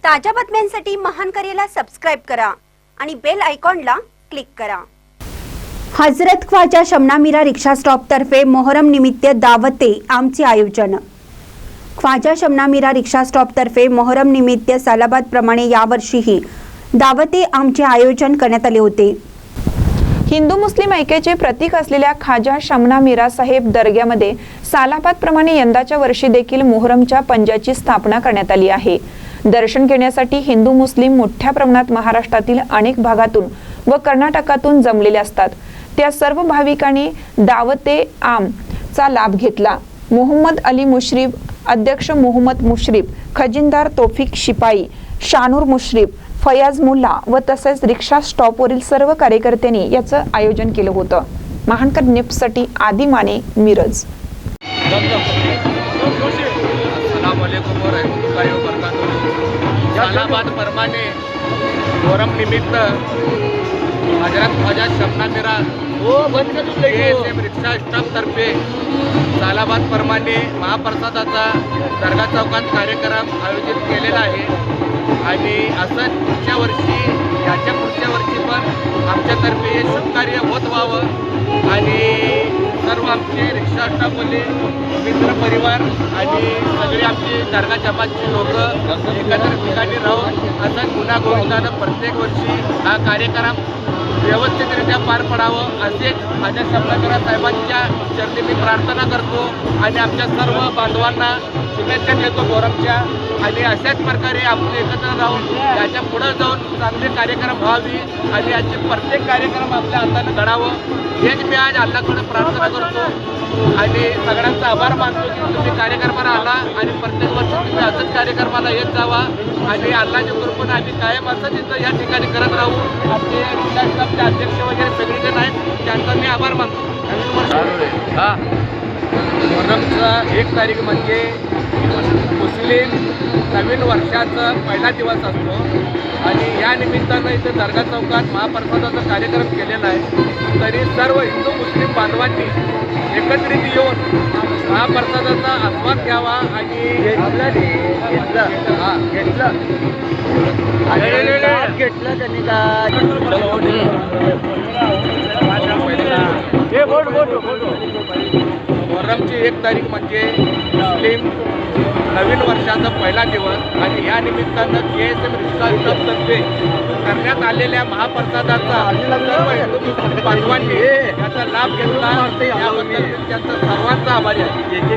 ताज्या बातम्यांसाठी महान करेला सबस्क्राइब करा आणि बेल आयकॉनला क्लिक करा। हजरत ख्वाजा शमना मीरा रिक्षा स्टॉप तर्फे मोहरम निमित्त दावते आमचे आयोजन। ख्वाजा शमना मीरा रिक्षा स्टॉप तर्फे मोहरम निमित्त सालाबाद प्रमाणे यावर्षीही दावते आमचे आयोजन करण्यात आले होते। हिंदू मुस्लिम ऐक्याचे प्रतीक असलेल्या ख्वाजा शमना मीरा साहेब दर्ग्यामध्ये सालाबाद प्रमाणे यंदाच्या वर्षी देखील मोहरमच्या पंजाची स्थापना करण्यात आली आहे। दर्शन घेण्यासाठी हिंदू मुस्लिम मोठ्या प्रमाणात महाराष्ट्रातील अनेक भागातून व कर्नाटकातून जमलेले असतात। त्या सर्व भाविकांनी दावते आम चा लाभ घेतला। मोहम्मद अली मुश्रीफ, अध्यक्ष मोहम्मद मुश्रीफ, खजिनदार तौफिक शिपाई, शानूर मुश्रीफ, फयाज मुल्ला व तसेच रिक्षा स्टॉपवरील सर्व कार्यकर्त्यांनी याचं आयोजन केलं होतं। महानकर न्यूजसाठी आदी माने, मिरज। सालाबाद प्रमाणे मोहरम निमित्त हजरत ख्वाजा शमना मीरा रिक्षा स्टॉप तर्फे सालाबाद प्रमाणे महाप्रसादाचा दर्गा चौकात कार्यक्रम आयोजित केलेला आहे आणि असंच पुढच्या वर्षी याच्या पुढच्या वर्षी पण आमच्यातर्फे हे शुभकार्य होत व्हावं आणि सर्व आमचे रिक्षा स्टॉपवाले मित्र परिवार आणि सगळे आमचे दर्गा जमातची लोक एकत्र ठिकाणी राहून असंच गुन्हा गोविंदानं प्रत्येक वर्षी हा कार्यक्रम व्यवस्थितरित्या पार पडावं असेच माझ्या शमना मीरा साहेबांच्या चरणी मी प्रार्थना करतो आणि आमच्या सर्व बांधवांना शुभेच्छा देतो मोहरमच्या। आणि अशाच प्रकारे आपण एकत्र राहून याच्या पुढे जाऊन चांगले कार्यक्रम व्हावी आणि याचे प्रत्येक कार्यक्रम आपल्या हाताने घडावं हेच मी आज अल्लाकडे प्रार्थना करतो आणि सगळ्यांचा आभार मानतो की तुम्ही कार्यक्रमाला आला आणि प्रत्येक वर्षी तुम्ही असंच कार्यक्रमाला येत जावा आणि अल्लाच्या कृपेने आम्ही कायम असंच इथं या ठिकाणी करत राहू। आपले रिक्षा स्टॉपचे अध्यक्ष वगैरे सगळेजण आहेत त्यांचा मी आभार मानतो। मोहरमचा 1 तारीख म्हणजे मुस्लिम नवीन वर्षाचा पहिला दिवस असतो आणि या निमित्तानं इथे दर्गा चौकात महाप्रसादाचा कार्यक्रम केलेला आहे। तरी सर्व हिंदू मुस्लिम बांधवांनी एकत्रित येऊन महाप्रसादाचा आस्वाद घ्यावा आणि घेतलं त्यांनी मोहरमची 1 तारीख म्हणजे मुस्लिम नवीन वर्षाचा पहिला दिवस आणि या निमित्तानं KSM रिक्षा स्टॉप तर्फे करण्यात आलेल्या महाप्रसादाचा सर्व हिंदू मुस्लिम बांधवांनी याचा लाभ घेतला याबद्दल त्यांचा सर्वांचा आभारी आहे।